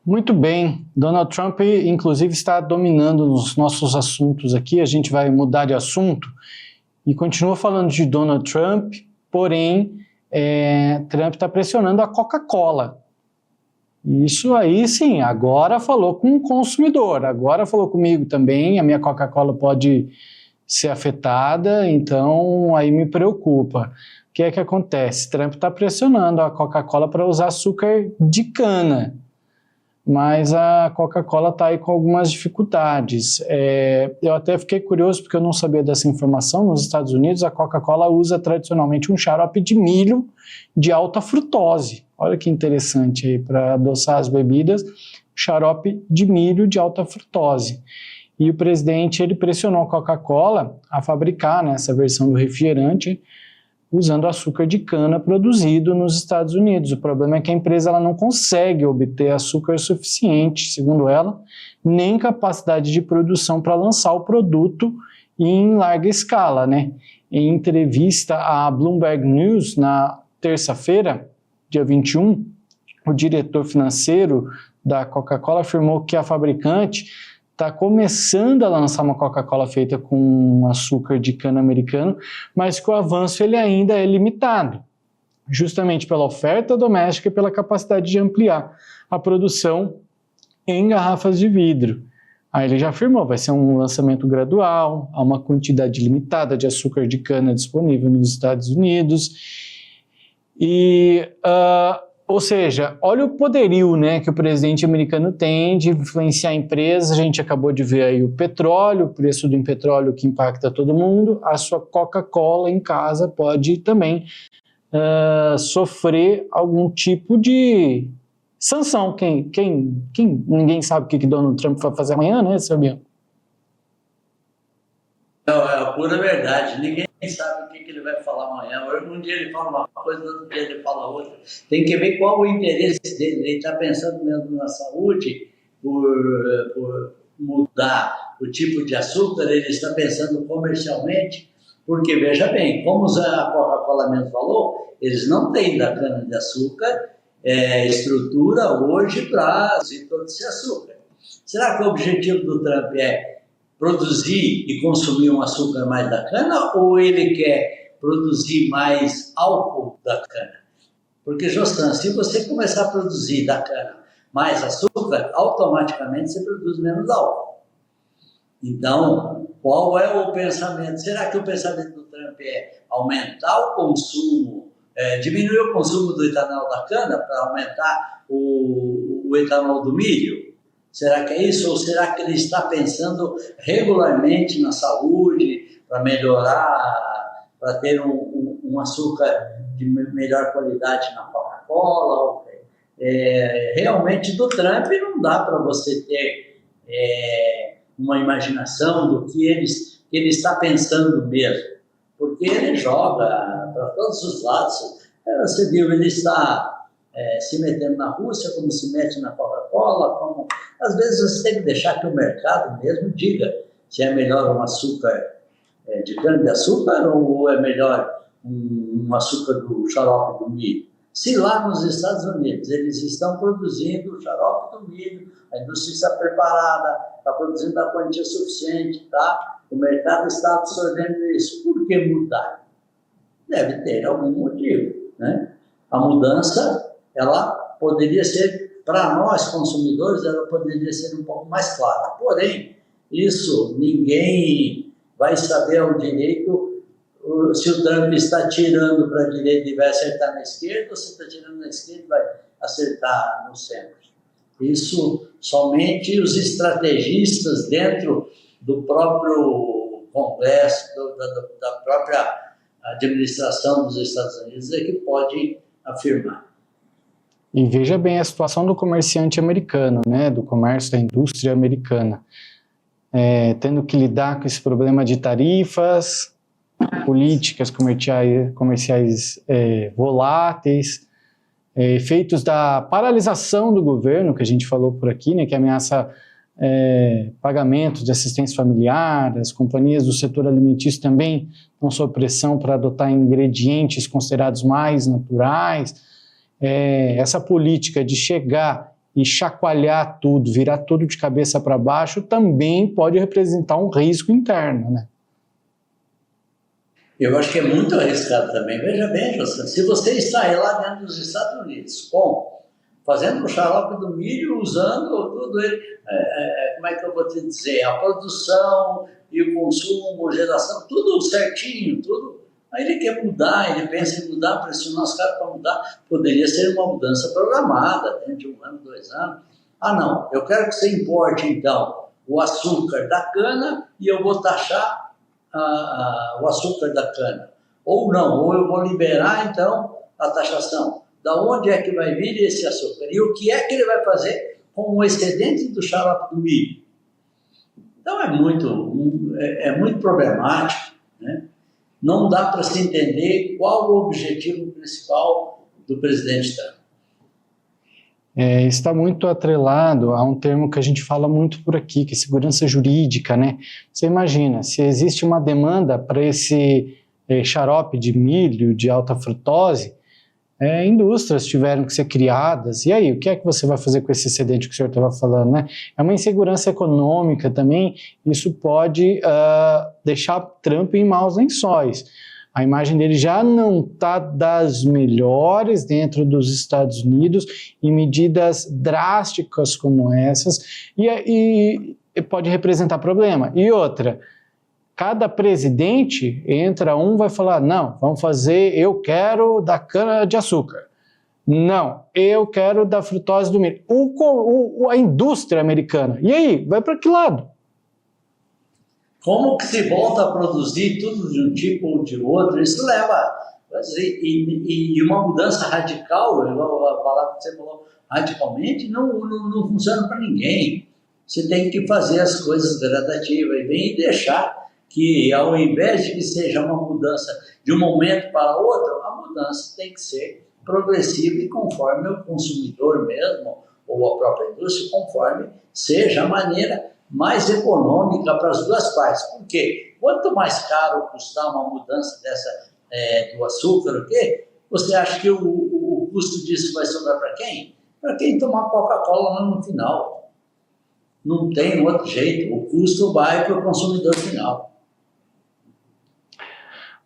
Muito bem. Donald Trump, inclusive, está dominando os nossos assuntos aqui. A gente vai mudar de assunto e continua falando de Donald Trump, porém, Trump está pressionando a Coca-Cola. Isso aí, sim, agora falou com o consumidor, agora falou comigo também, a minha Coca-Cola pode ser afetada, então aí me preocupa. O que é que acontece? Trump está pressionando a Coca-Cola para usar açúcar de cana, mas a Coca-Cola está aí com algumas dificuldades. Eu até fiquei curioso porque eu não sabia dessa informação. Nos Estados Unidos, a Coca-Cola usa tradicionalmente um xarope de milho de alta frutose. Olha que interessante aí, para adoçar as bebidas, xarope de milho de alta frutose. E o presidente, ele pressionou a Coca-Cola a fabricar, né, essa versão do refrigerante usando açúcar de cana produzido nos Estados Unidos. O problema é que a empresa ela não consegue obter açúcar suficiente, segundo ela, nem capacidade de produção para lançar o produto em larga escala, né? Em entrevista à Bloomberg News, na terça-feira, dia 21, o diretor financeiro da Coca-Cola afirmou que a fabricante está começando a lançar uma Coca-Cola feita com açúcar de cana americano, mas que o avanço ele ainda é limitado, justamente pela oferta doméstica e pela capacidade de ampliar a produção em garrafas de vidro. Aí ele já afirmou, vai ser um lançamento gradual, há uma quantidade limitada de açúcar de cana disponível nos Estados Unidos. Ou seja, olha o poderio, né, que o presidente americano tem de influenciar empresas. A gente acabou de ver aí o petróleo, o preço do petróleo que impacta todo mundo. A sua Coca-Cola em casa pode também sofrer algum tipo de sanção. Ninguém sabe o que Donald Trump vai fazer amanhã, né, Sabiano? Não, é a pura verdade. Ninguém sabe o que ele vai falar amanhã. Um dia ele fala uma coisa, outro dia ele fala outra. Tem que ver qual o interesse dele. Ele está pensando mesmo na saúde, por mudar o tipo de açúcar, ele está pensando comercialmente, porque, veja bem, como a Coca-Cola mesmo falou, eles não têm da cana-de-açúcar estrutura hoje para produzir todo esse açúcar. Será que o objetivo do Trump é produzir e consumir um açúcar mais da cana, ou ele quer produzir mais álcool da cana? Porque, Jostan, se você começar a produzir da cana mais açúcar, automaticamente você produz menos álcool. Então, qual é o pensamento? Será que o pensamento do Trump é aumentar o consumo, diminuir o consumo do etanol da cana para aumentar o etanol do milho? Será que é isso? Ou será que ele está pensando regularmente na saúde, para melhorar, para ter um açúcar de melhor qualidade na Coca-Cola? Realmente, do Trump não dá para você ter uma imaginação do que ele está pensando mesmo, porque ele joga para todos os lados. Você viu, ele está se metendo na Rússia, como se mete na Coca-Cola, às vezes você tem que deixar que o mercado mesmo diga se é melhor um açúcar de cana-de-açúcar ou é melhor um açúcar do xarope do milho. Se lá nos Estados Unidos eles estão produzindo o xarope do milho, a indústria está preparada, está produzindo a quantia suficiente, tá? O mercado está absorvendo isso. Por que mudar? Deve ter algum motivo, né? A mudança, ela poderia ser, para nós consumidores, ela poderia ser um pouco mais clara. Porém, isso ninguém vai saber ao direito se o Trump está tirando para a direita e vai acertar na esquerda, ou se está tirando na esquerda e vai acertar no centro. Isso somente os estrategistas dentro do próprio Congresso, da própria administração dos Estados Unidos é que pode afirmar. E veja bem a situação do comerciante americano, né, do comércio, da indústria americana, tendo que lidar com esse problema de tarifas, políticas comerciais voláteis, efeitos da paralisação do governo, que a gente falou por aqui, né, que ameaça pagamentos de assistência familiar. As companhias do setor alimentício também estão sob pressão para adotar ingredientes considerados mais naturais. Essa política de chegar e chacoalhar tudo, virar tudo de cabeça para baixo, também pode representar um risco interno, né? Eu acho que é muito arriscado também. Veja bem, José, se você está aí lá dentro dos Estados Unidos, fazendo o xarope do milho, usando tudo ele, como é que eu vou te dizer, a produção e o consumo, geração, tudo certinho, tudo. Aí ele quer mudar, ele pensa em mudar, pressionar os caras para mudar. Poderia ser uma mudança programada, dentro de 1 ano, 2 anos. Ah, não, eu quero que você importe, então, o açúcar da cana e eu vou taxar o açúcar da cana. Ou não, ou eu vou liberar, então, a taxação. Da onde é que vai vir esse açúcar? E o que é que ele vai fazer com o excedente do xarope do milho? Então, é muito problemático, né? Não dá para se entender qual o objetivo principal do presidente Trump. Está muito atrelado a um termo que a gente fala muito por aqui, que é segurança jurídica, né? Você imagina, se existe uma demanda para esse xarope de milho de alta frutose, indústrias tiveram que ser criadas, e aí, o que é que você vai fazer com esse excedente que o senhor estava falando, né? É uma insegurança econômica também, isso pode deixar Trump em maus lençóis. A imagem dele já não está das melhores dentro dos Estados Unidos, e medidas drásticas como essas, e pode representar problema. E outra, cada presidente entra vai falar, não, vamos fazer, eu quero da cana-de-açúcar. Não, eu quero da frutose do milho. A indústria americana. E aí, vai para que lado? Como que se volta a produzir tudo de um tipo ou de outro? Isso leva, e uma mudança radical, a palavra que você falou, radicalmente, não funciona para ninguém. Você tem que fazer as coisas gradativas e deixar que, ao invés de que seja uma mudança de um momento para outro, a mudança tem que ser progressiva e conforme o consumidor mesmo, ou a própria indústria, conforme seja a maneira mais econômica para as duas partes. Por quê? Quanto mais caro custar uma mudança dessa do açúcar, você acha que o custo disso vai sobrar para quem? Para quem tomar Coca-Cola lá no final. Não tem outro jeito, o custo vai para o consumidor final.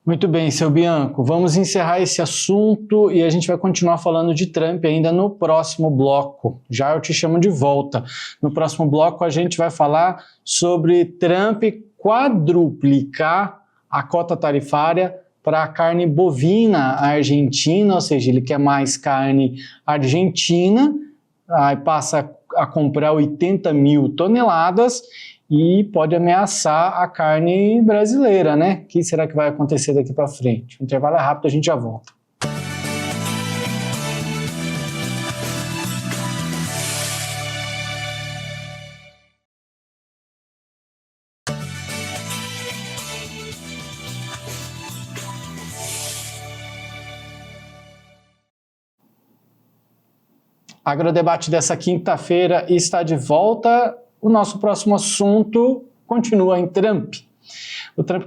Muito bem, seu Bianco, vamos encerrar esse assunto e a gente vai continuar falando de Trump ainda no próximo bloco. Já eu te chamo de volta. No próximo bloco a gente vai falar sobre Trump quadruplicar a cota tarifária para a carne bovina argentina, ou seja, ele quer mais carne argentina, aí passa a comprar 80 mil toneladas e pode ameaçar a carne brasileira, né? O que será que vai acontecer daqui para frente? O intervalo é rápido, a gente já volta. Agrodebate dessa quinta-feira está de volta. O nosso próximo assunto continua em Trump. O Trump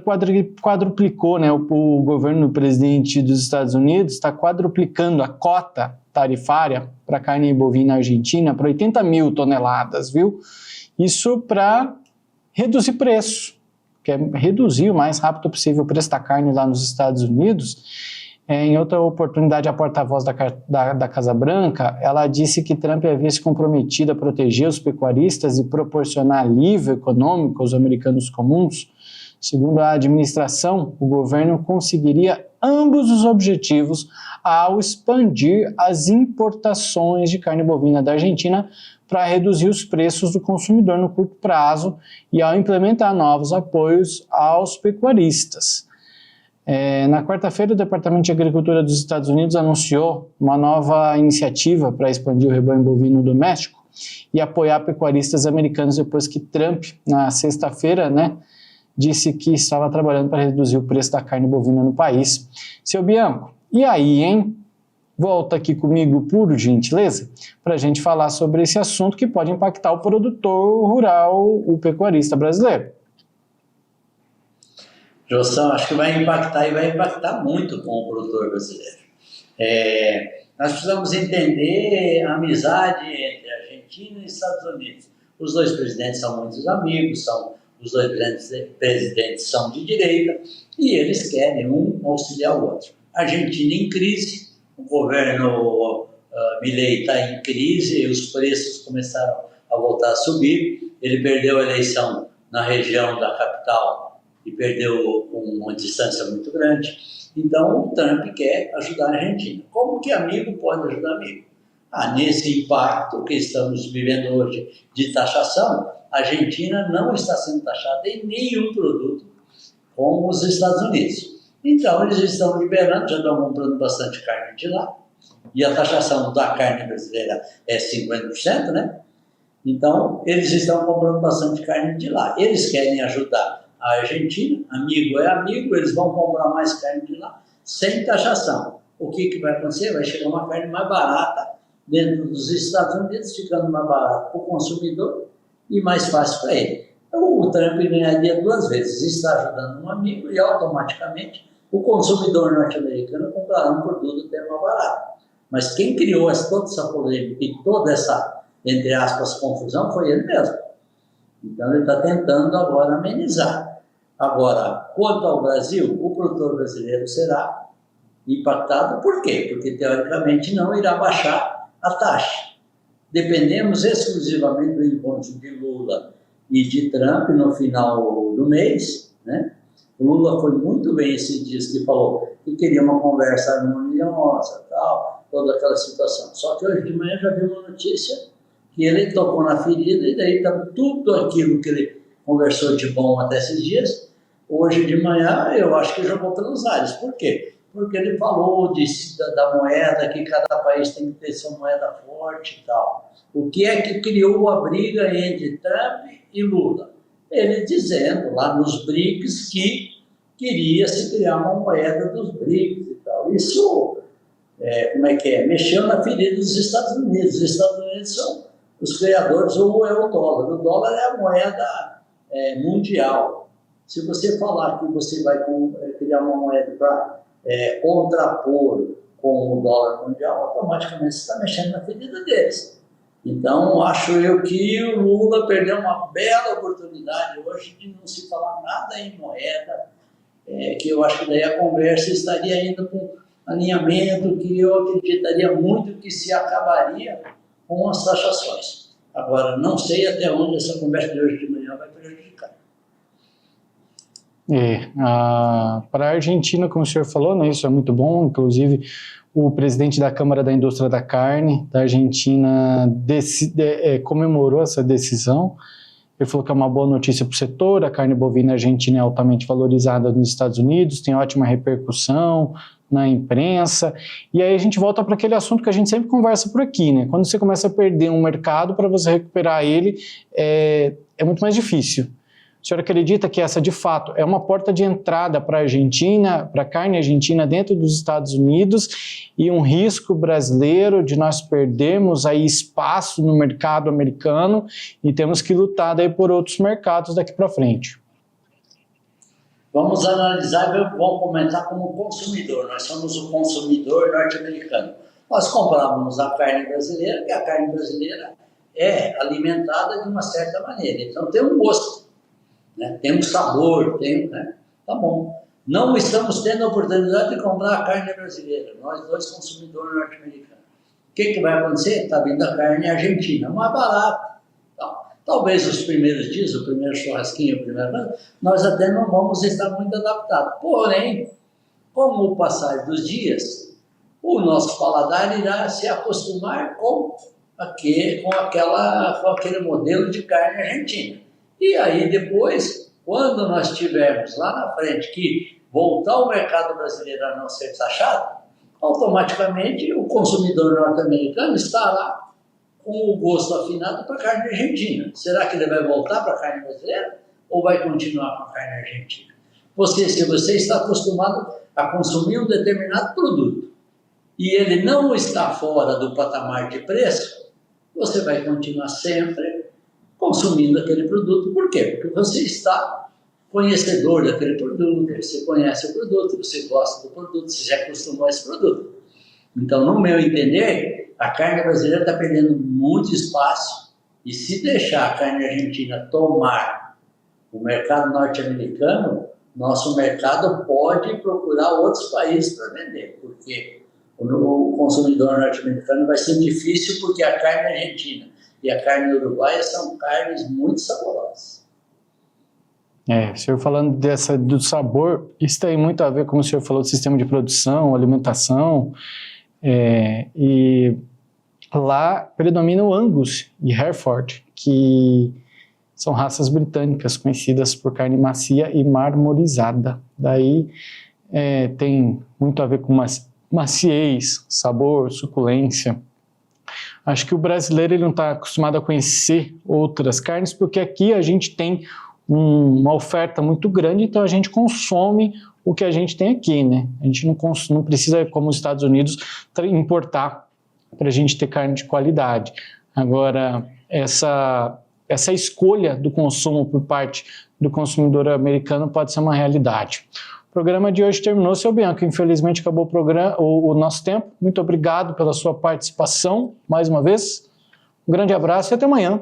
quadruplicou, né? O governo do presidente dos Estados Unidos está quadruplicando a cota tarifária para a carne bovina argentina para 80 mil toneladas, viu? Isso para reduzir preço, quer reduzir o mais rápido possível o preço da carne lá nos Estados Unidos. Em outra oportunidade, a porta-voz da Casa Branca, ela disse que Trump havia se comprometido a proteger os pecuaristas e proporcionar alívio econômico aos americanos comuns Segundo a administração, o governo conseguiria ambos os objetivos ao expandir as importações de carne bovina da Argentina para reduzir os preços do consumidor no curto prazo e ao implementar novos apoios aos pecuaristas. Na quarta-feira, o Departamento de Agricultura dos Estados Unidos anunciou uma nova iniciativa para expandir o rebanho bovino doméstico e apoiar pecuaristas americanos depois que Trump, na sexta-feira, disse que estava trabalhando para reduzir o preço da carne bovina no país. Seu Bianco, e aí, hein? Volta aqui comigo, por gentileza, para a gente falar sobre esse assunto que pode impactar o produtor rural, o pecuarista brasileiro. Joção, acho que vai impactar e vai impactar muito com o produtor brasileiro. Nós precisamos entender a amizade entre Argentina e Estados Unidos. Os dois presidentes são muitos amigos, os dois presidentes são de direita e eles querem um auxiliar o outro. A Argentina em crise, o governo Milei está em crise e os preços começaram a voltar a subir. Ele perdeu a eleição na região da capital e perdeu uma distância muito grande. Então o Trump quer ajudar a Argentina. Como que amigo pode ajudar amigo? Nesse impacto que estamos vivendo hoje de taxação, a Argentina não está sendo taxada em nenhum produto como os Estados Unidos. Então, eles estão liberando, já estão comprando bastante carne de lá, e a taxação da carne brasileira é 50%, né? Então, eles estão comprando bastante carne de lá. Eles querem ajudar a Argentina, amigo é amigo, eles vão comprar mais carne de lá, sem taxação. O que vai acontecer? Vai chegar uma carne mais barata dentro dos Estados Unidos, ficando mais barato para o consumidor e mais fácil para ele. Então, o Trump ganharia duas vezes, está ajudando um amigo e automaticamente o consumidor norte-americano comprará um produto até mais barato. Mas quem criou toda essa polêmica e toda essa, entre aspas, confusão foi ele mesmo. Então ele está tentando agora amenizar. Agora, quanto ao Brasil, o produtor brasileiro será impactado. Por quê? Porque teoricamente não irá baixar a taxa. Dependemos exclusivamente do encontro de Lula e de Trump no final do mês, né? O Lula foi muito bem esses dias que falou que queria uma conversa harmoniosa, tal, toda aquela situação. Só que hoje de manhã já vi uma notícia que ele tocou na ferida e daí tá tudo aquilo que ele conversou de bom até esses dias. Hoje de manhã eu acho que jogou pelos ares. Por quê? Porque ele falou da moeda, que cada país tem que ter sua moeda forte e tal. O que é que criou a briga entre Trump e Lula? Ele dizendo lá nos BRICS que queria se criar uma moeda dos BRICS e tal. Isso, mexeu na ferida dos Estados Unidos. Os Estados Unidos são os criadores, ou é o dólar. O dólar é a moeda mundial. Se você falar que você vai criar uma moeda para contrapor com o dólar mundial, automaticamente você está mexendo na ferida deles. Então, acho eu que o Lula perdeu uma bela oportunidade hoje de não se falar nada em moeda, que eu acho que daí a conversa estaria indo com alinhamento que eu acreditaria muito que se acabaria com as taxações. Agora, não sei até onde essa conversa de hoje de manhã vai prejudicar. Para a Argentina, como o senhor falou, né, isso é muito bom, inclusive o presidente da Câmara da Indústria da Carne da Argentina comemorou essa decisão. Ele falou que é uma boa notícia para o setor, a carne bovina argentina é altamente valorizada nos Estados Unidos, tem ótima repercussão na imprensa, e aí a gente volta para aquele assunto que a gente sempre conversa por aqui, né? Quando você começa a perder um mercado, para você recuperar ele, é muito mais difícil. O senhor acredita que essa, de fato, é uma porta de entrada para a Argentina, para a carne argentina dentro dos Estados Unidos e um risco brasileiro de nós perdermos aí espaço no mercado americano e temos que lutar daí por outros mercados daqui para frente? Vamos analisar e vamos comentar como consumidor. Nós somos o consumidor norte-americano. Nós comprávamos a carne brasileira, e a carne brasileira é alimentada de uma certa maneira. Então tem um gosto. Tem um sabor, tá bom. Não estamos tendo a oportunidade de comprar a carne brasileira, nós dois consumidores norte-americanos. O que vai acontecer? Está vindo a carne argentina, mais barata. Talvez os primeiros dias, o primeiro churrasquinho, nós até não vamos estar muito adaptados. Porém, com o passar dos dias, o nosso paladar irá se acostumar com aquele modelo de carne argentina. E aí depois, quando nós tivermos lá na frente que voltar o mercado brasileiro a não ser taxado, automaticamente o consumidor norte-americano estará com o gosto afinado para a carne argentina. Será que ele vai voltar para a carne brasileira ou vai continuar com a carne argentina? Se você está acostumado a consumir um determinado produto e ele não está fora do patamar de preço, você vai continuar sempre consumindo aquele produto. Por quê? Porque você está conhecedor daquele produto, você conhece o produto, você gosta do produto, você já acostumou a esse produto. Então, no meu entender, a carne brasileira está perdendo muito espaço e se deixar a carne argentina tomar o mercado norte-americano, nosso mercado pode procurar outros países para vender, porque o consumidor norte-americano vai ser difícil porque a carne argentina e a carne uruguaia são carnes muito saborosas. O senhor falando do sabor, isso tem muito a ver, como o senhor falou, do sistema de produção, alimentação, e lá predomina o Angus e Hereford, que são raças britânicas conhecidas por carne macia e marmorizada. Daí tem muito a ver com maciez, sabor, suculência. Acho que o brasileiro ele não está acostumado a conhecer outras carnes, porque aqui a gente tem uma oferta muito grande, então a gente consome o que a gente tem aqui, né? A gente não precisa, como os Estados Unidos, importar para a gente ter carne de qualidade. Agora, essa escolha do consumo por parte do consumidor americano pode ser uma realidade. O programa de hoje terminou, seu Bianco. Infelizmente acabou o nosso tempo. Muito obrigado pela sua participação, mais uma vez. Um grande abraço e até amanhã.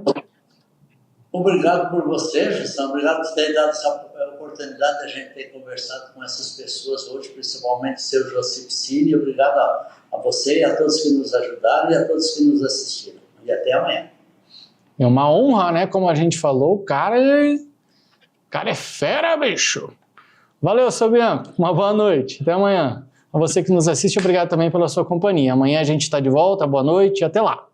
Obrigado por você, Justão. Obrigado por ter dado essa oportunidade de a gente ter conversado com essas pessoas hoje, principalmente o seu José Piscini. Obrigado a você e a todos que nos ajudaram e a todos que nos assistiram. E até amanhã. É uma honra, né? Como a gente falou, o cara é fera, bicho. Valeu, seu Bianco. Uma boa noite. Até amanhã. A você que nos assiste, obrigado também pela sua companhia. Amanhã a gente está de volta. Boa noite e até lá.